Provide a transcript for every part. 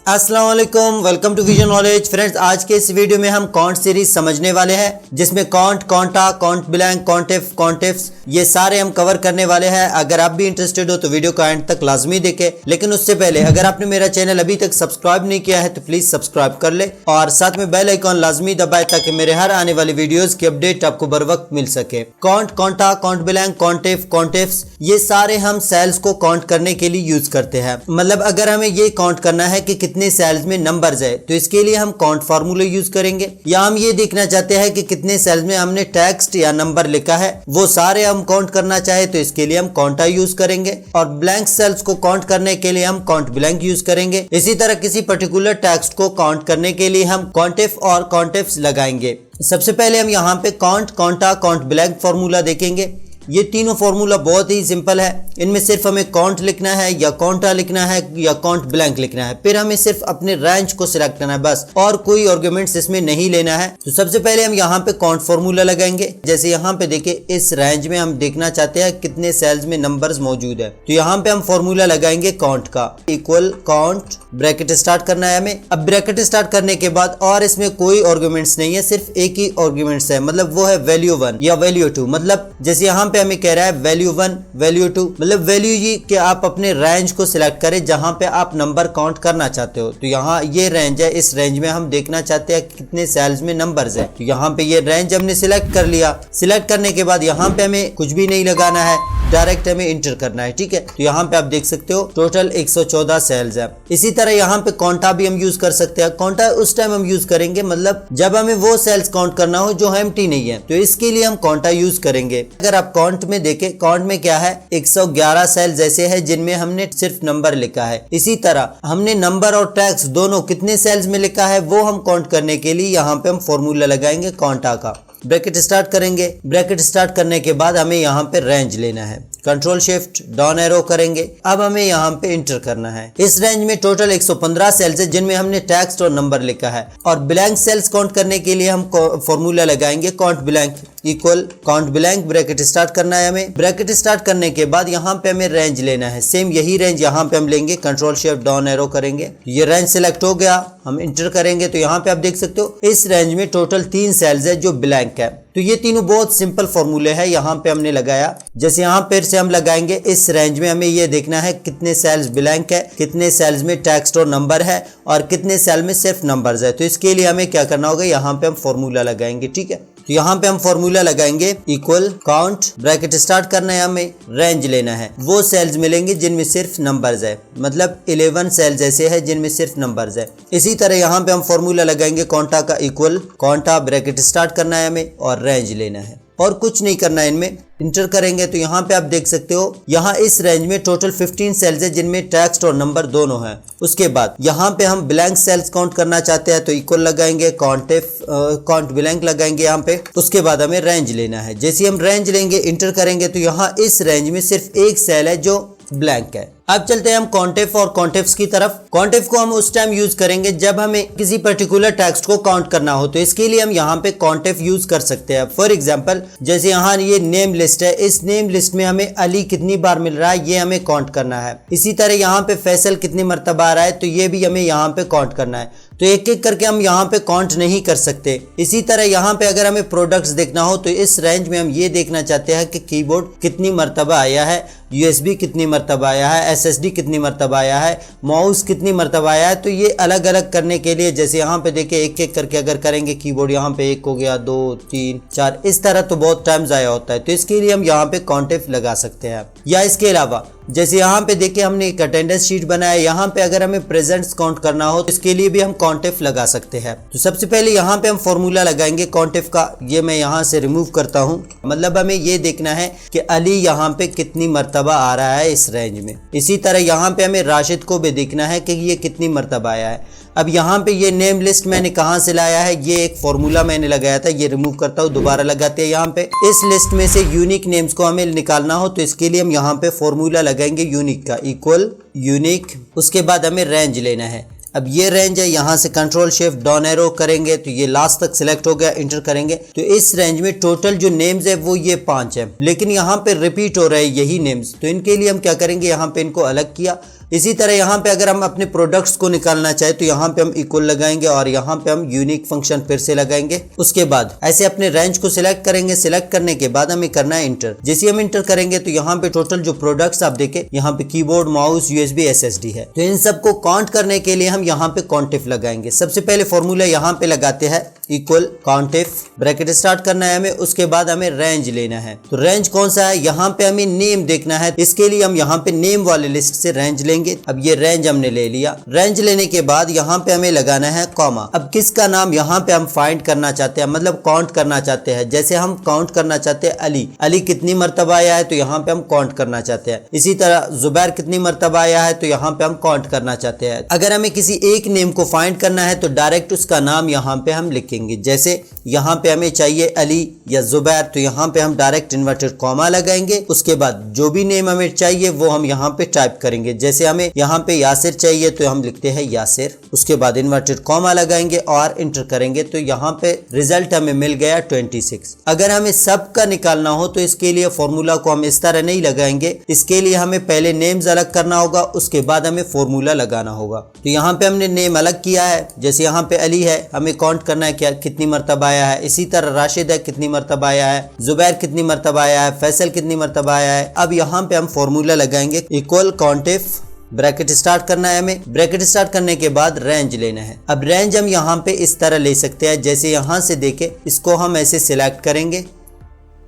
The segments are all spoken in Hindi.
अस्सलाम वालेकुम, welcome to vision knowledge. Friends, आज के इस वीडियो में हम कॉन्ट सीरीज समझने वाले हैं, जिसमें कॉन्ट, कॉन्टा, कॉन्ट ब्लैंक, कॉन्टिफ, कॉन्टिफ्स ये सारे हम कवर करने वाले हैं। अगर आप भी इंटरेस्टेड हो तो वीडियो का एंड तक लाजमी देखें। लेकिन उससे पहले अगर आपने मेरा चैनल अभी तक सब्सक्राइब नहीं किया है तो प्लीज सब्सक्राइब कर ले और साथ में बेल आइकॉन लाजमी दबाए ताकि मेरे हर आने वाली वीडियोस की अपडेट आपको बर वक्त मिल सके। कॉन्ट, कॉन्टा, कॉन्ट ब्लैंक, कॉन्टिफ, कॉन्टिफ्स ये सारे हम सेल्स को काउंट करने के लिए यूज करते हैं। मतलब अगर हमें ये काउंट करना है कि कितने सेल्स में नंबर्स है तो इसके लिए हम काउंट फार्मूला यूज करेंगे, या हम ये देखना चाहते हैं कि कितने सेल्स में हमने टेक्स्ट या नंबर लिखा है वो सारे हम काउंट करना चाहे तो इसके लिए हम काउंटा यूज करेंगे, और ब्लैंक सेल्स को काउंट करने के लिए हम काउंट ब्लैंक यूज करेंगे। इसी तरह किसी पर्टिकुलर टेक्स्ट को काउंट करने के लिए हम कॉन्टिफ और कॉन्टिफ्स लगाएंगे। सबसे पहले हम यहाँ पे count, Konta, count blank formula देखेंगे। ये तीनों फॉर्मूला बहुत ही सिंपल है। इनमें सिर्फ हमें काउंट लिखना है या काउंटा लिखना है या काउंट ब्लैंक लिखना है, फिर हमें सिर्फ अपने रेंज को सिलेक्ट करना है बस, और कोई आर्गुमेंट्स इसमें नहीं लेना है। तो सबसे पहले हम यहाँ पे काउंट फॉर्मूला लगाएंगे। जैसे यहाँ पे देखिए, इस रेंज में हम देखना चाहते हैं कितने सेल्स में नंबर्स मौजूद है, तो यहाँ पे हम फॉर्मूला लगाएंगे काउंट का, इक्वल काउंट, ब्रैकेट स्टार्ट करना है हमें। अब ब्रैकेट स्टार्ट करने के बाद और इसमें कोई आर्गुमेंट्स नहीं है, सिर्फ एक ही आर्गुमेंट्स है, मतलब वो है वैल्यू 1 या वैल्यू 2। मतलब जैसे यहाँ पे हमें कह रहा है वैल्यू 1, वैल्यू 2, मतलब वैल्यू ये कि आप अपने रेंज को सिलेक्ट करें जहां पे आप नंबर काउंट करना चाहते हो। तो यहाँ ये रेंज है, इस रेंज में हम देखना चाहते हैं कितने सेल्स में नंबर्स है। तो यहाँ पे ये रेंज हमने सिलेक्ट कर लिया। सिलेक्ट करने के बाद यहाँ पे हमें कुछ भी नहीं लगाना है, डायरेक्ट हमें इंटर करना है, ठीक है। तो यहाँ पे आप देख सकते हो टोटल 114 सेल्स है। इसी तरह यहाँ पे काउंटा भी हम यूज कर सकते हैं। काउंटा उस टाइम हम यूज करेंगे मतलब जब हमें वो सेल्स काउंट करना हो जो एम्प्टी नहीं है, तो इसके लिए हम काउंटा यूज करेंगे। अगर आप काउंट में देखें, काउंट में क्या है, 111 सेल्स ऐसे है जिनमें हमने सिर्फ नंबर लिखा है। इसी तरह हमने नंबर और टेक्स्ट दोनों कितने सेल्स में लिखा है वो हम काउंट करने के लिए यहाँ पे हम फॉर्मूला लगाएंगे काउंटा का। ब्रैकेट स्टार्ट करेंगे। ब्रैकेट स्टार्ट करने के बाद हमें यहाँ पे रेंज लेना है, कंट्रोल शिफ्ट डाउन एरो करेंगे। अब हमें यहाँ पे इंटर करना है। इस रेंज में टोटल 115 सेल्स है जिनमें हमने टेक्स्ट और नंबर लिखा है, और ब्लैंक सेल्स काउंट करने के लिए हम फॉर्मूला लगाएंगे count blank, equal count blank, bracket start करना है हमें। ब्रैकेट स्टार्ट करने के बाद यहाँ पे हमें रेंज लेना है, सेम यही रेंज यहाँ पे हम लेंगे, कंट्रोल शिफ्ट डाउन एरो करेंगे। ये रेंज सिलेक्ट हो गया, हम इंटर करेंगे तो यहाँ पे आप देख सकते हो इस रेंज में टोटल 3 सेल्स है जो ब्लैंक है। तो ये तीनों बहुत सिंपल फॉर्मूले हैं, यहाँ पे हमने लगाया। जैसे यहाँ फिर से हम लगाएंगे, इस रेंज में हमें ये देखना है कितने सेल्स ब्लैंक है, कितने सेल्स में टेक्स्ट और नंबर है, और कितने सेल में सिर्फ नंबर्स है। तो इसके लिए हमें क्या करना होगा, यहाँ पे हम फॉर्मूला लगाएंगे, ठीक है। तो यहाँ पे हम फॉर्मूला लगाएंगे इक्वल काउंट, ब्रैकेट स्टार्ट करना है हमें, रेंज लेना है। वो सेल्स मिलेंगे जिनमें सिर्फ नंबर्स है, मतलब 11 सेल्स ऐसे है जिनमें सिर्फ नंबर्स है। इसी तरह यहाँ पे हम फॉर्मूला लगाएंगे काउंटा का, इक्वल काउंटा, ब्रैकेट स्टार्ट करना है हमें और रेंज लेना है, और कुछ नहीं करना है इनमें। इंटर करेंगे तो यहाँ पे आप देख सकते हो यहाँ इस रेंज में टोटल 15 सेल्स है जिनमें टेक्स्ट और नंबर दोनों हैं। उसके बाद यहाँ पे हम ब्लैंक सेल्स काउंट करना चाहते हैं तो इक्वल लगाएंगे, काउंट ब्लैंक लगाएंगे यहाँ पे। उसके बाद हमें रेंज लेना है। जैसे हम रेंज लेंगे, इंटर करेंगे तो यहाँ इस रेंज में सिर्फ एक सेल है जो ब्लैंक है। अब चलते हैं हम कॉन्टिफ और कॉन्टिफ्स की तरफ। कॉन्टिफ को हम उस टाइम यूज करेंगे जब हमें किसी पर्टिकुलर टेक्स्ट को काउंट करना हो, तो इसके लिए हम यहाँ पे कॉन्टिफ यूज कर सकते हैं। फॉर एग्जांपल, जैसे यहाँ ये नेम लिस्ट है, इस नेम लिस्ट में हमें अली कितनी बार मिल रहा है ये हमें काउंट करना है। इसी तरह यहाँ पे फैसल कितनी मरतबा आ रहा है तो ये भी हमें यहाँ पे काउंट करना है। तो एक एक करके हम यहाँ पे काउंट नहीं कर सकते। इसी तरह यहाँ पे अगर हमें प्रोडक्ट्स देखना हो तो इस रेंज में हम ये देखना चाहते हैं कि कीबोर्ड कितनी मरतबा आया है, USB कितनी मरतबा आया है, SSD कितनी मरतबा आया है, माउस कितनी मरतबा आया है। तो ये अलग अलग करने के लिए जैसे यहाँ पे देखिए एक एक करके अगर करेंगे, कीबोर्ड यहाँ पे 1 हो गया, 2, 3, 4, इस तरह तो बहुत टाइम ज़ाया होता है। तो इसके लिए हम यहाँ पे कॉन्टिफ लगा सकते हैं। या इसके अलावा जैसे यहाँ पे देखिए हमने एक अटेंडेंस शीट बनाया, यहाँ पे अगर हमें प्रेजेंट्स काउंट करना हो तो इसके लिए भी हम कॉन्टिफ लगा सकते हैं। तो सबसे पहले यहाँ पे हम फॉर्मूला लगाएंगे कॉन्टिफ का। ये मैं यहाँ से रिमूव करता हूँ, मतलब हमें ये देखना है कि अली यहाँ पे कितनी मरतबा आ रहा है इस रेंज में। इसी तरह यहाँ पे हमें राशिद को भी देखना है कि ये कितनी मरतबा आया है। अब यहाँ पे ये नेम लिस्ट मैंने कहाँ से लाया है, ये एक फॉर्मूला मैंने लगाया था, ये रिमूव करता हूँ, दोबारा लगाते हैं। यहाँ पे इस लिस्ट में से यूनिक नेम्स को हमें निकालना हो तो इसके लिए हम यहाँ पे फॉर्मूला लगाएंगे यूनिक का, इक्वल यूनिक। उसके बाद हमें रेंज लेना है। अब ये रेंज है, यहाँ से कंट्रोल शिफ्ट डाउन एरो करेंगे तो ये लास्ट तक सिलेक्ट हो गया, इंटर करेंगे तो इस रेंज में टोटल जो नेम्स है वो ये 5 है, लेकिन यहाँ पे रिपीट हो रहे हैं यही नेम्स। तो इनके लिए हम क्या करेंगे, यहाँ पे इनको अलग किया इसी तरह यहाँ पे अगर हम अपने प्रोडक्ट्स को निकालना चाहे तो यहाँ पे हम इक्वल लगाएंगे और यहाँ पे हम यूनिक फंक्शन फिर से लगाएंगे। उसके बाद ऐसे अपने रेंज को सिलेक्ट करेंगे। सिलेक्ट करने के बाद हमें करना है इंटर। जैसे हम इंटर करेंगे तो यहाँ पे टोटल जो प्रोडक्ट्स आप देखें यहाँ पे कीबोर्ड, माउस, यूएसबी, एसएसडी है। तो इन सबको काउंट करने के लिए हम यहाँ पे कॉन्टिफ लगाएंगे। सबसे पहले फॉर्मूला यहाँ पे लगाते हैं इक्वल काउंटिफ, ब्रैकेट स्टार्ट करना है हमें। उसके बाद हमें रेंज लेना है। तो रेंज कौन सा है, यहाँ पे हमें नेम देखना है। इसके लिए हम यहाँ पे नेम वाले लिस्ट से रेंज लेंगे। अब ये रेंज हमने ले लिया। रेंज लेने के बाद यहाँ पे हमें लगाना है कॉमा। अब किसका नाम यहाँ पे हम फाइंड करना चाहते हैं, मतलब काउंट करना चाहते हैं। जैसे हम काउंट करना चाहते हैं अली कितनी मरतबा आया है तो यहाँ पे हम काउंट करना चाहते हैं। इसी तरह जुबैर कितनी मरतबा आया है तो यहाँ पे हम काउंट करना चाहते हैं। अगर हमें किसी एक नेम को फाइंड करना है तो डायरेक्ट उसका नाम यहाँ पे हम लिखेंगे। जैसे यहाँ पे हमें चाहिए अली या जुबैर तो यहाँ पे हम डायरेक्ट इन्वर्टेड कॉमा लगाएंगे। उसके बाद जो भी नेम हमें चाहिए वो हम यहाँ पे टाइप करेंगे। जैसे हमें यहाँ पे यासिर चाहिए तो हम लिखते हैं यासिर। उसके बाद इन्वर्टेड कॉमा लगाएंगे और इंटर करेंगे तो यहाँ पे रिजल्ट हमें मिल गया 26। अगर हमें सबका निकालना हो तो इसके लिए फॉर्मूला को हम इस तरह नहीं लगाएंगे। इसके लिए हमें पहले नेम्स अलग करना होगा, उसके बाद हमें फॉर्मूला लगाना होगा। तो यहाँ पे हमने नेम अलग किया है। जैसे यहाँ पे अली है, हमें काउंट करना है क्या कितनी मरतबा आया है। इसी तरह राशिद है कितनी मरतबा आया है, जुबैर कितनी मरतबा आया है, फैसल कितनी मरतबा आया है। अब यहाँ पे हम फॉर्मूला लगाएंगे इक्वल काउंटिफ, ब्रैकेट स्टार्ट करना है हमें। ब्रैकेट स्टार्ट करने के बाद रेंज लेना है। अब रेंज हम यहाँ पे इस तरह ले सकते हैं। जैसे यहाँ से देखें, इसको हम ऐसे सिलेक्ट करेंगे।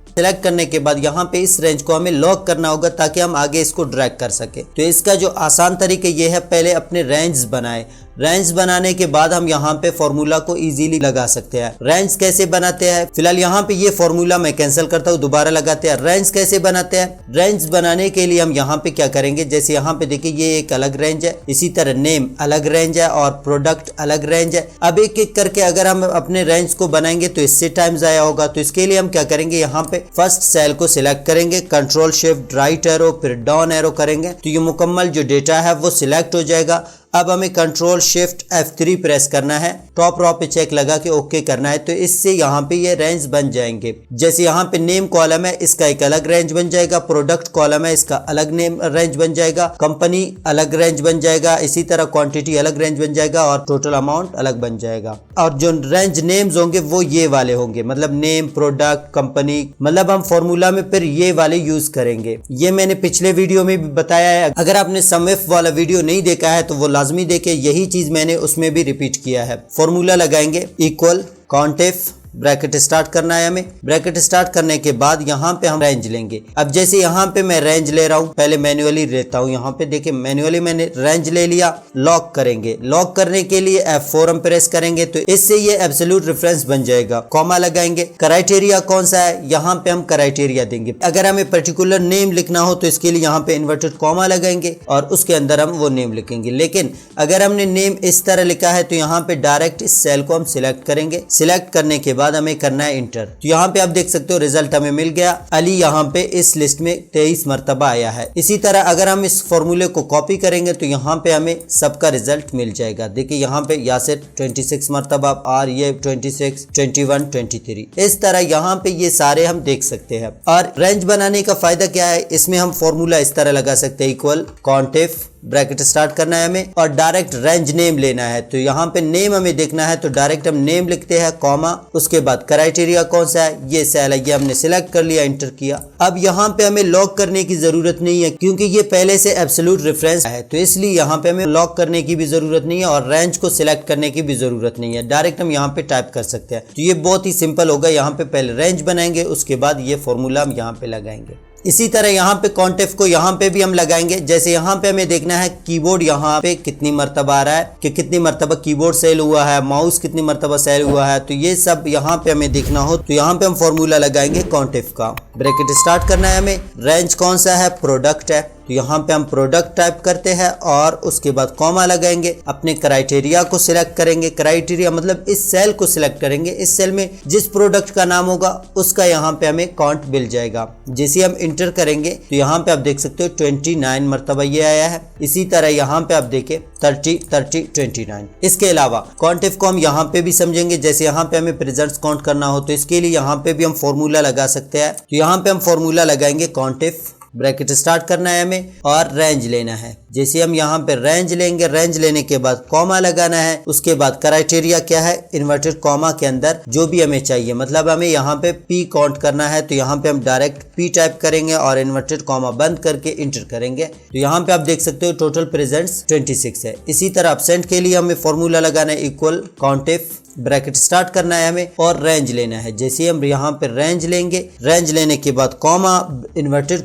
सिलेक्ट करने के बाद यहाँ पे इस रेंज को हमें लॉक करना होगा ताकि हम आगे इसको ड्रैग कर सके। तो इसका जो आसान तरीका ये है, पहले अपने रेंज बनाए। रेंज बनाने के बाद हम यहाँ पे फॉर्मूला को इजीली लगा सकते हैं। रेंज कैसे बनाते हैं, फिलहाल यहाँ पे ये फॉर्मूला मैं कैंसिल करता हूँ, दोबारा लगाते हैं। रेंज कैसे बनाते हैं, रेंज बनाने के लिए हम यहाँ पे क्या करेंगे, जैसे यहाँ पे देखिए ये एक अलग रेंज है, इसी तरह नेम अलग रेंज है और प्रोडक्ट अलग रेंज है। अब एक एक करके अगर हम अपने रेंज को बनाएंगे तो इससे टाइम ज़ाया होगा। तो इसके लिए हम क्या करेंगे, यहाँ पे फर्स्ट सेल को सिलेक्ट करेंगे, कंट्रोल शिफ्ट राइट एरो फिर डाउन एरो करेंगे तो ये मुकम्मल जो डेटा है वो सिलेक्ट हो जाएगा। अब हमें कंट्रोल शिफ्ट F3 प्रेस करना है, टॉप रो पे चेक लगा के ओके करना है। तो इससे यहाँ पे ये रेंज बन जाएंगे। जैसे यहाँ पे नेम कॉलम है, इसका एक अलग रेंज बन जाएगा। प्रोडक्ट कॉलम है, इसका अलग नेम रेंज बन जाएगा। कंपनी अलग रेंज बन जाएगा। इसी तरह क्वांटिटी अलग रेंज बन जाएगा और टोटल अमाउंट अलग बन जाएगा। और जो रेंज नेम्स होंगे वो ये वाले होंगे, मतलब नेम, प्रोडक्ट, कंपनी, मतलब हम फॉर्मूला में फिर ये वाले यूज करेंगे। ये मैंने पिछले वीडियो में भी बताया है। अगर आपने समइफ वाला वीडियो नहीं देखा है तो वो लाजमी देखे, यही चीज मैंने उसमें भी रिपीट किया है। फॉर्मूला लगाएंगे इक्वल काउंटिफ, ब्रैकेट स्टार्ट करना है हमें। ब्रैकेट स्टार्ट करने के बाद यहाँ पे हम रेंज लेंगे। अब जैसे यहाँ पे मैं रेंज ले रहा हूँ, पहले मैन्युअली लेता हूँ। यहाँ पे देखिए मैन्युअली मैंने रेंज ले लिया। लॉक करेंगे, लॉक करने के लिए F4 हम प्रेस करेंगे तो इससे ये एब्सोल्यूट रेफरेंस बन जाएगा। कॉमा लगाएंगे। क्राइटेरिया कौन सा है, यहाँ पे हम क्राइटेरिया देंगे। अगर हमें पर्टिकुलर नेम लिखना हो तो इसके लिए यहाँ पे इन्वर्टेड कॉमा लगाएंगे और उसके अंदर हम वो नेम लिखेंगे। लेकिन अगर हमने नेम इस तरह लिखा है तो यहाँ पे डायरेक्ट इस सेल को हम सिलेक्ट करेंगे। सिलेक्ट करने के बाद हमें करना है इंटर। तो यहाँ पे आप देख सकते हो रिजल्ट हमें मिल गया। अली यहाँ पे इस लिस्ट में 23 मरतबा आया है। इसी तरह अगर हम इस फॉर्मूले को कॉपी करेंगे तो यहाँ पे हमें सबका रिजल्ट मिल जाएगा। देखिए यहाँ पे यासिर 26 मरतबा और ये 26, 21, 23। इस तरह यहाँ पे ये सारे हम देख सकते हैं। और रेंज बनाने का फायदा क्या है, इसमें हम फॉर्मूला इस तरह लगा सकते हैं इक्वल काउंटिफ, ब्रैकेट स्टार्ट करना है हमें और डायरेक्ट रेंज नेम लेना है। तो यहाँ पे नेम हमें देखना है तो डायरेक्ट हम नेम लिखते हैं कॉमा। उसके बाद क्राइटेरिया कौन सा है, ये सेल है, ये हमने सिलेक्ट कर लिया, इंटर किया। अब यहाँ पे हमें लॉक करने की जरूरत नहीं है क्योंकि ये पहले से एब्सोल्यूट रेफरेंस है। तो इसलिए यहाँ पे हमें लॉक करने की भी जरूरत नहीं है और रेंज को सिलेक्ट करने की भी जरूरत नहीं है। डायरेक्ट हम यहाँ पे टाइप कर सकते हैं। तो ये बहुत ही सिंपल होगा। यहाँ पे पहले रेंज बनाएंगे, उसके बाद ये फॉर्मूला हम यहाँ पे लगाएंगे। इसी तरह यहाँ पे काउंटिफ को यहाँ पे भी हम लगाएंगे। जैसे यहाँ पे हमें देखना है कीबोर्ड यहाँ पे कितनी मरतबा आ रहा है कि कितनी मरतबा कीबोर्ड सेल हुआ है, माउस कितनी मरतबा सेल हुआ है। तो ये सब यहाँ पे हमें देखना हो तो यहाँ पे हम फॉर्मूला लगाएंगे काउंटिफ का। ब्रैकेट स्टार्ट करना है हमें। रेंज कौन सा है, प्रोडक्ट है, तो यहाँ पे हम प्रोडक्ट टाइप करते हैं और उसके बाद कॉमा लगाएंगे। अपने क्राइटेरिया को सिलेक्ट करेंगे। क्राइटेरिया मतलब इस सेल को सिलेक्ट करेंगे। इस सेल में जिस प्रोडक्ट का नाम होगा उसका यहाँ पे हमें काउंट मिल जाएगा। जैसे हम इंटर करेंगे तो यहाँ पे आप देख सकते हो 29 मरतबा ये आया है। इसी तरह यहाँ पे आप देखें 30, 30, 29। इसके अलावा काउंटिफ को हम यहाँ पे भी समझेंगे। जैसे यहाँ पे हमें प्रेजेंट्स काउंट करना हो तो इसके लिए यहाँ पे भी हम फॉर्मूला लगा सकते हैं। तो यहाँ पे हम फॉर्मूला लगाएंगे काउंटिफ, ब्रैकेट स्टार्ट करना है हमें और रेंज लेना है। जैसे हम यहाँ पे रेंज लेंगे, रेंज लेने के बाद कॉमा लगाना है। उसके बाद क्राइटेरिया क्या है, इन्वर्टेड कॉमा के अंदर जो भी हमें चाहिए, मतलब हमें यहाँ पे पी काउंट करना है तो यहाँ पे हम डायरेक्ट पी टाइप करेंगे और इन्वर्टेड कॉमा बंद करके इंटर करेंगे। तो यहाँ पे आप देख सकते हो टोटल प्रेजेंट्स 26 है। इसी तरह अपसेंट के लिए हमें फॉर्मूला लगाना है इक्वल काउंटिफ, ब्रैकेट स्टार्ट करना है हमें और रेंज लेना है। जैसे हम यहाँ पे रेंज लेंगे, रेंज लेने के बाद कॉमा, इन्वर्टेड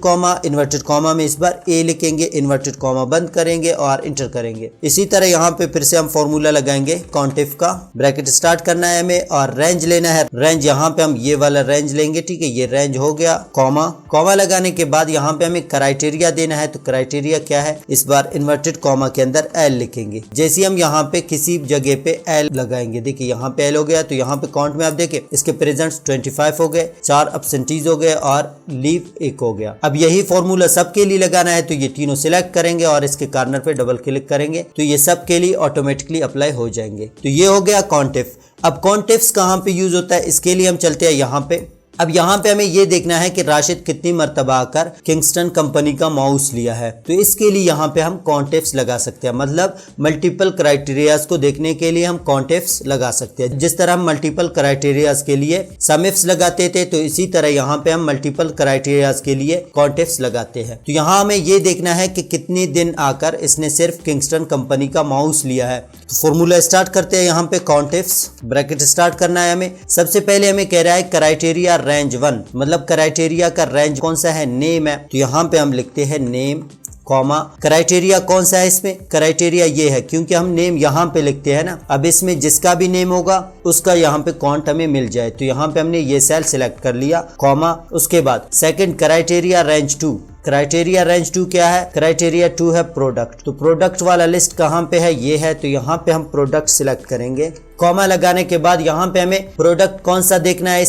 कॉमा में इस बार ए लिखेंगे, इन्वर्टेड कॉमा बंद करेंगे और इंटर करेंगे। इसी तरह यहाँ पे फिर से हम फॉर्मूला लगाएंगे काउंटिफ का, ब्रैकेट स्टार्ट करना है हमें और रेंज लेना है। रेंज यहाँ पे हम ये वाला रेंज लेंगे, ठीक है, ये रेंज हो गया। कॉमा लगाने के बाद यहाँ पे हमें क्राइटेरिया देना है। तो क्राइटेरिया क्या है, इस बार इन्वर्टेड कॉमा के अंदर एल लिखेंगे। जैसे हम यहाँ पे किसी जगह पे एल लगाएंगे, देखिए यहाँ पे एल हो गया, तो यहाँ पे काउंट में आप देखें इसके प्रेजेंट्स 25 हो गए, 4 एब्सेंटीज हो गए और लीव 1 हो गया। अब यही फॉर्मूला सबके लिए लगाना है, तो ये तीनों सिलेक्ट करेंगे और इसके कॉर्नर पे डबल क्लिक करेंगे तो ये सबके लिए ऑटोमेटिकली अप्लाई हो जाएंगे। तो ये हो गया काउंटिफ। अब काउंटिफ्स कहाँ पे यूज होता है, इसके लिए हम चलते हैं यहाँ पे। अब यहाँ पे हमें ये देखना है कि राशिद कितनी मर्तबा आकर किंगस्टन कंपनी का माउस लिया है। तो इसके लिए यहाँ पे हम काउंटिफ्स लगा सकते हैं, मतलब मल्टीपल क्राइटेरियाज को देखने के लिए हम काउंटिफ्स लगा सकते हैं। जिस तरह हम मल्टीपल क्राइटेरियाज के लिए समिफ्स लगाते थे, तो इसी तरह यहाँ पे हम मल्टीपल क्राइटेरियाज के लिए काउंटिफ्स लगाते हैं। तो यहाँ हमें ये देखना है कि कितने दिन आकर इसने सिर्फ किंगस्टन कंपनी का माउस लिया है। तो फॉर्मूला स्टार्ट करते हैं, यहाँ पे काउंटिफ्स, ब्रैकेट स्टार्ट करना है हमें। सबसे पहले हमें कह रहा है क्राइटेरिया रेंज 1, मतलब क्राइटेरिया का रेंज कौन सा है, नेम है। तो यहाँ पे हम लिखते हैं नेम कॉमा, क्राइटेरिया कौन सा है, इसमें क्राइटेरिया ये है क्योंकि हम नेम यहाँ पे लिखते हैं ना। अब इसमें जिसका भी नेम होगा उसका यहाँ पे काउंट हमें मिल जाए, तो यहाँ पे हमने ये सेल सिलेक्ट कर लिया, कॉमा। उसके बाद second criteria range 2, criteria range 2 क्या है, क्राइटेरिया 2 है प्रोडक्ट। तो प्रोडक्ट वाला लिस्ट कहाँ पे है, ये है, तो यहाँ पे हम प्रोडक्ट सिलेक्ट करेंगे। कॉमा लगाने के बाद यहाँ पे हमें प्रोडक्ट कौन सा देखना है,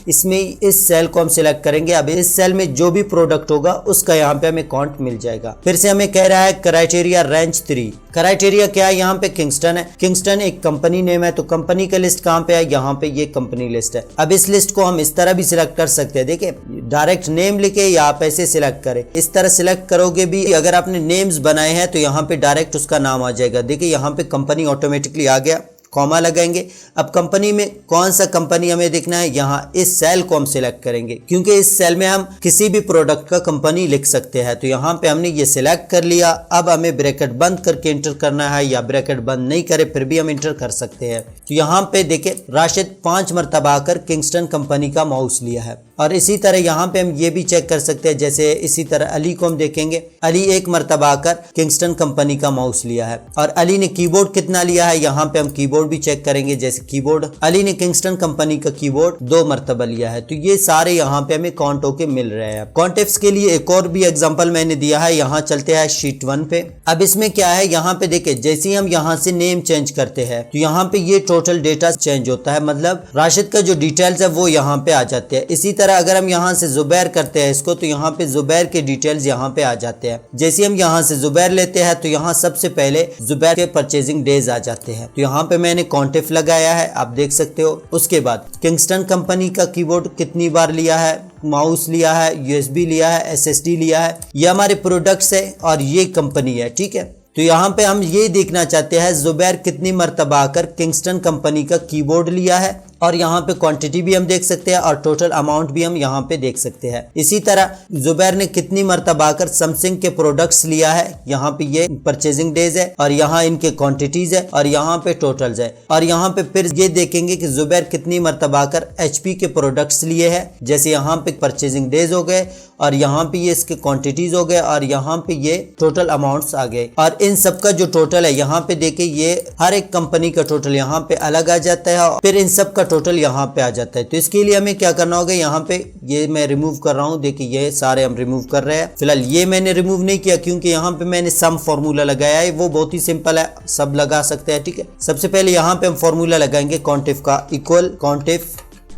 इसमें इस सेल को हम सिलेक्ट करेंगे। अब इस सेल में जो भी प्रोडक्ट होगा उसका यहाँ पे हमें काउंट मिल जाएगा। फिर से हमें कह रहा है क्राइटेरिया रेंज 3, क्राइटेरिया क्या है, यहाँ पे किंगस्टन है। किंगस्टन एक कंपनी नेम है, तो कंपनी का लिस्ट कहाँ पे है, यहाँ पे ये कंपनी लिस्ट है। अब इस लिस्ट को हम इस तरह भी सिलेक्ट कर सकते हैं, देखिए डायरेक्ट नेम लिखे या आप ऐसे सिलेक्ट करें। इस तरह सिलेक्ट करोगे भी, अगर आपने नेम्स बनाए हैं तो यहाँ पे डायरेक्ट उसका नाम आ जाएगा। देखिए यहाँ पे कंपनी ऑटोमेटिकली आ गया, कॉमा लगाएंगे। अब कंपनी में कौन सा कंपनी हमें देखना है, यहाँ इस सेल को हम सिलेक्ट करेंगे क्योंकि इस सेल में हम किसी भी प्रोडक्ट का कंपनी लिख सकते हैं। तो यहाँ पे हमने ये सिलेक्ट कर लिया। अब हमें ब्रैकेट बंद करके इंटर करना है, या ब्रैकेट बंद नहीं करे फिर भी हम इंटर कर सकते हैं। तो यहाँ पे देखिए राशिद 5 मरतबा आकर किंगस्टन कंपनी का माउस लिया है। और इसी तरह यहाँ पे हम ये भी चेक कर सकते हैं, जैसे इसी तरह अली को हम देखेंगे, अली 1 मरतबा आकर किंगस्टन कंपनी का माउस लिया है। और अली ने कीबोर्ड कितना लिया है, यहाँ पे हम कीबोर्ड भी चेक करेंगे। जैसे कीबोर्ड, अली ने किंगस्टन कंपनी का कीबोर्ड 2 मरतबा लिया है। तो ये सारे यहाँ पे हमें काउंट होके मिल रहे हैं। काउंटिफ्स के लिए एक और भी एग्जांपल मैंने दिया है, यहाँ चलते हैं शीट 1 पे। अब इसमें क्या है, यहाँ पे देखिए जैसे हम यहाँ से नेम चेंज करते हैं तो यहाँ पे ये टोटल डेटा चेंज होता है, मतलब राशिद का जो डिटेल्स है वो यहाँ पे आ जाते हैं। इसी तरह अगर हम यहाँ से जुबैर करते हैं इसको, तो यहाँ पे जुबैर के डिटेल्स यहाँ पे आ जाते हैं। जैसे हम यहाँ से जुबैर लेते हैं तो यहाँ सबसे पहले जुबैर के परचेजिंग डेज आ जाते हैं। तो यहाँ पे मैंने काउंटिफ लगाया है, आप देख सकते हो। उसके बाद किंगस्टन कंपनी का कीबोर्ड कितनी बार लिया है, माउस लिया है, यूएसबी लिया है, एसएसडी लिया है, ये हमारे प्रोडक्ट्स है और ये कंपनी है, ठीक है। तो यहाँ पे हम ये देखना चाहते हैं जुबैर कितनी मरतबा आकर किंगस्टन कंपनी का कीबोर्ड लिया है, और यहाँ पे क्वांटिटी भी हम देख सकते हैं और टोटल अमाउंट भी हम यहाँ पे देख सकते हैं। इसी तरह जुबैर ने कितनी मरतबा आकर सैमसंग के प्रोडक्ट्स लिया है, यहाँ पे ये परचेजिंग डेज है और यहाँ इनके क्वांटिटीज है और यहाँ पे टोटल्स है। और यहाँ पे फिर ये देखेंगे कि जुबैर कितनी मरतबा आकर एचपी के प्रोडक्ट्स लिए है, जैसे यहाँ पे परचेजिंग डेज हो गए और यहाँ पे ये इसके क्वांटिटीज हो गए और यहाँ पे ये टोटल अमाउंट्स आ गए। और इन सब का जो टोटल है यहाँ पे देखिए, ये हर एक कंपनी का टोटल यहाँ पे अलग आ जाता है और फिर इन सब का टोटल यहाँ पे आ जाता है। तो इसके लिए हमें क्या करना होगा, यहाँ पे ये मैं रिमूव कर रहा हूँ, देखिए ये सारे हम रिमूव कर रहे हैं। फिलहाल ये मैंने रिमूव नहीं किया क्योंकि यहाँ पे मैंने सम फॉर्मूला लगाया है, वो बहुत ही सिंपल है, सब लगा सकते हैं, ठीक है। सबसे पहले यहाँ पे हम फॉर्मूला लगाएंगे काउंटिफ का, इक्वल काउंटिफ,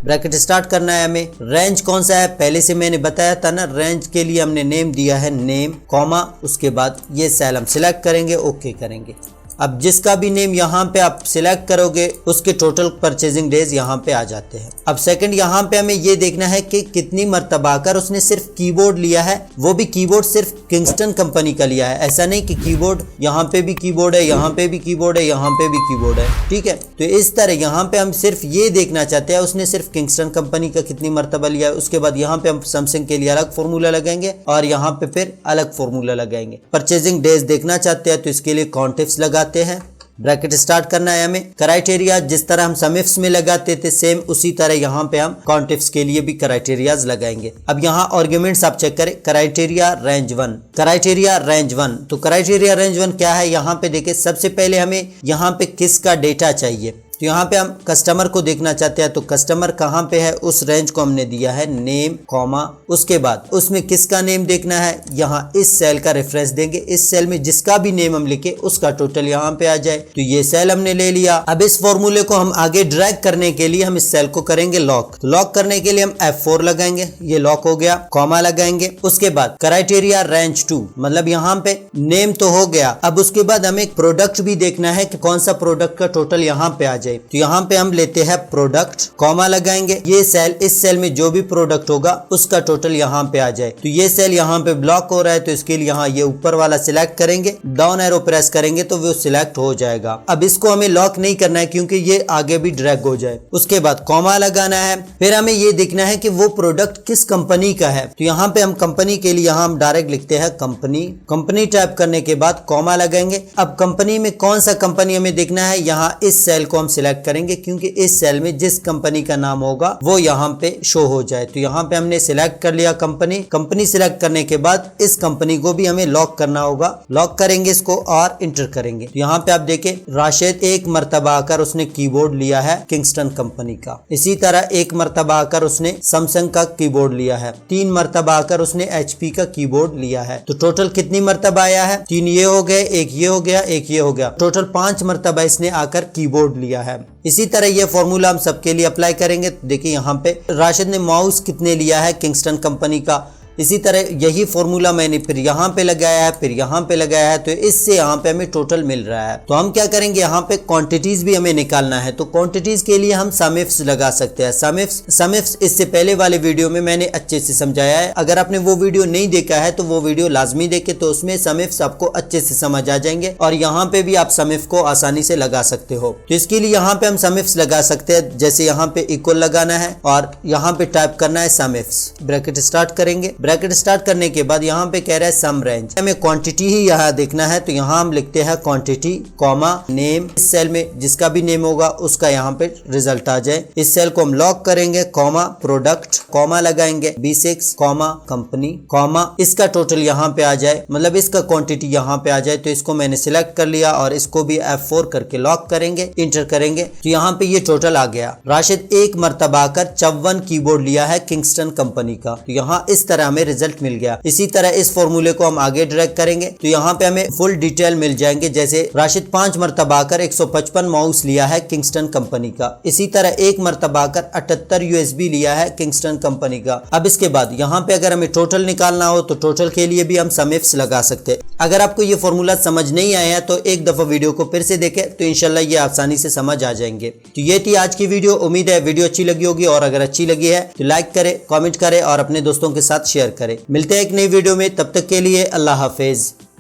ब्रैकेट स्टार्ट करना है हमें। रेंज कौन सा है, पहले से मैंने बताया था ना, रेंज के लिए हमने नेम दिया है नेम, कॉमा, उसके बाद ये सेल हम सिलेक्ट करेंगे, ओके करेंगे। अब जिसका भी नेम यहाँ पे आप सिलेक्ट करोगे उसके टोटल परचेजिंग डेज यहाँ पे आ जाते हैं। अब सेकंड यहाँ पे हमें ये देखना है कि कितनी मर्तबा आकर उसने सिर्फ कीबोर्ड लिया है, वो भी कीबोर्ड सिर्फ किंगस्टन कंपनी का लिया है। ऐसा नहीं कि कीबोर्ड यहाँ पे भी कीबोर्ड है, यहाँ पे भी कीबोर्ड है, यहाँ पे भी कीबोर्ड है, ठीक है। तो इस तरह यहाँ पे हम सिर्फ ये देखना चाहते हैं उसने सिर्फ किंगस्टन कंपनी का कितनी मर्तबा लिया है। उसके बाद यहाँ पे हम सैमसंग के लिए अलग फॉर्मूला लगाएंगे और यहाँ पे फिर अलग फॉर्मूला लगाएंगे। परचेजिंग डेज देखना चाहते हैं तो इसके लिए कॉन्टिफ्स लगाते हैं, ब्रैकेट स्टार्ट करना है हमें। क्राइटेरिया जिस तरह हम समिफ्स में लगाते थे सेम उसी तरह यहाँ पे हम कॉन्टिफ्स के लिए भी क्राइटेरियाज लगाएंगे। अब यहाँ आर्ग्यूमेंट्स आप चेक करें, क्राइटेरिया रेंज 1, क्राइटेरिया रेंज 1। तो क्राइटेरिया रेंज 1 क्या है, यहाँ पे देखिए सबसे पहले हमें यहाँ पे किसका डेटा चाहिए। तो यहाँ पे हम कस्टमर को देखना चाहते हैं, तो कस्टमर कहाँ पे है उस रेंज को हमने दिया है नेम कॉमा, उसके बाद उसमें किसका नेम देखना है, यहाँ इस सेल का रेफरेंस देंगे, इस सेल में जिसका भी नेम हम लिखे उसका टोटल यहाँ पे आ जाए। तो ये सेल हमने ले लिया। अब इस फॉर्मूले को हम आगे ड्रैग करने के लिए हम इस सेल को करेंगे लॉक। तो लॉक करने के लिए हम F4 लगाएंगे, ये लॉक हो गया, कॉमा लगाएंगे। उसके बाद क्राइटेरिया रेंज 2, मतलब यहाँ पे नेम तो हो गया। अब उसके बाद हमें प्रोडक्ट भी देखना है कि कौन सा प्रोडक्ट का टोटल यहाँ पे आ जाए। तो यहाँ पे हम लेते हैं प्रोडक्ट, कॉमा लगाएंगे, ये सेल, इस सेल में जो भी प्रोडक्ट होगा उसका टोटल यहाँ पे आ जाए। तो ये सेल यहाँ पे ब्लॉक हो रहा है तो इसके लिए यहाँ ये ऊपर वाला सिलेक्ट करेंगे, डाउन एरो प्रेस करेंगे तो वो सिलेक्ट हो जाएगा। अब इसको हमें लॉक नहीं करना है क्योंकि ये आगे भी ड्रैग हो जाए। उसके बाद कॉमा लगाना है, फिर हमें ये देखना है कि वो प्रोडक्ट किस कंपनी का है। तो यहाँ पे हम कंपनी के लिए यहाँ हम डायरेक्ट लिखते हैं कंपनी, कंपनी टाइप करने के बाद कॉमा लगाएंगे। अब कंपनी में कौन सा कंपनी हमें देखना है, यहाँ इस सेल को हम सिलेक्ट करेंगे क्योंकि इस सेल में जिस कंपनी का नाम होगा वो यहाँ पे शो हो जाए। तो यहाँ पे हमने सिलेक्ट कर लिया कंपनी। कंपनी सिलेक्ट करने के बाद इस कंपनी को भी हमें लॉक करना होगा, लॉक करेंगे इसको और इंटर करेंगे। तो यहाँ पे आप देखें राशिद एक मर्तबा आकर उसने कीबोर्ड लिया है किंगस्टन कंपनी का, इसी तरह एक मर्तबा आकर उसने सैमसंग का कीबोर्ड लिया है, 3 मर्तबा आकर उसने HP का कीबोर्ड लिया है। तो टोटल कितनी मर्तबा आया है, 3 ये हो गए, एक ये हो गया, एक ये हो गया, टोटल 5 मर्तबा इसने आकर कीबोर्ड लिया है। इसी तरह ये फॉर्मूला हम सबके लिए अप्लाई करेंगे। देखिए यहाँ पे राशिद ने माउस कितने लिया है किंगस्टन कंपनी का, इसी तरह यही फॉर्मूला मैंने फिर यहाँ पे लगाया है, फिर यहाँ पे लगाया है, तो इससे यहाँ पे हमें टोटल मिल रहा है। तो हम क्या करेंगे, यहाँ पे क्वांटिटीज भी हमें निकालना है। तो क्वांटिटीज के लिए हम समिफ्स लगा सकते हैं। समिफ्स इससे पहले वाले वीडियो में मैंने अच्छे से समझाया है। अगर आपने वो वीडियो नहीं देखा है तो वो वीडियो लाजमी देखे, तो उसमें समिफ्स आपको अच्छे से समझ आ जाएंगे और यहाँ पे भी आप समिफ को आसानी से लगा सकते हो। तो इसके लिए यहाँ पे हम समिफ्स लगा सकते हैं, जैसे यहाँ पे इक्वल लगाना है और यहाँ पे टाइप करना है समिफ्स, ब्रैकेट स्टार्ट करेंगे। ब्रैकेट स्टार्ट करने के बाद यहाँ पे कह रहा है सम रेंज, हमें क्वांटिटी ही यहाँ देखना है। तो यहाँ हम लिखते हैं क्वांटिटी कॉमा नेम, इस सेल में जिसका भी नेम होगा उसका यहाँ पे रिजल्ट आ जाए। इस सेल को हम लॉक करेंगे, कॉमा प्रोडक्ट, कॉमा लगाएंगे, B6 कॉमा कंपनी, कॉमा इसका टोटल यहाँ पे आ जाए, मतलब इसका क्वांटिटी यहाँ पे आ जाए। तो इसको मैंने सिलेक्ट कर लिया और इसको भी F4 करके लॉक करेंगे, इंटर करेंगे। तो यहाँ पे ये टोटल आ गया। राशिद एक मर्तबा कर 54 कीबोर्ड लिया है किंगस्टन कंपनी का। तो यहाँ इस तरह हमें रिजल्ट मिल गया। इसी तरह इस फॉर्मूले को हम आगे ड्रैग करेंगे तो यहाँ पे हमें फुल डिटेल मिल जाएंगे। जैसे राशिद 5 मर्तबा कर 155 माउस लिया है किंगस्टन कंपनी का, इसी तरह एक मर्तबा कर 78 USB लिया है किंगस्टन कंपनी का। अब इसके बाद यहाँ पे अगर हमें टोटल निकालना हो तो टोटल के लिए भी हम समिफ्स लगा सकते हैं। अगर आपको ये फॉर्मूला समझ नहीं आया तो एक दफा वीडियो को फिर से देखें तो इंशाल्लाह ये आसानी से समझ आ जाएंगे। तो ये थी आज की वीडियो। उम्मीद है वीडियो अच्छी लगी होगी और अगर अच्छी लगी है तो लाइक करें, कमेंट करें और अपने दोस्तों के साथ शेयर करें। मिलते हैं एक नई वीडियो में, तब तक के लिए अल्लाह हाफिज।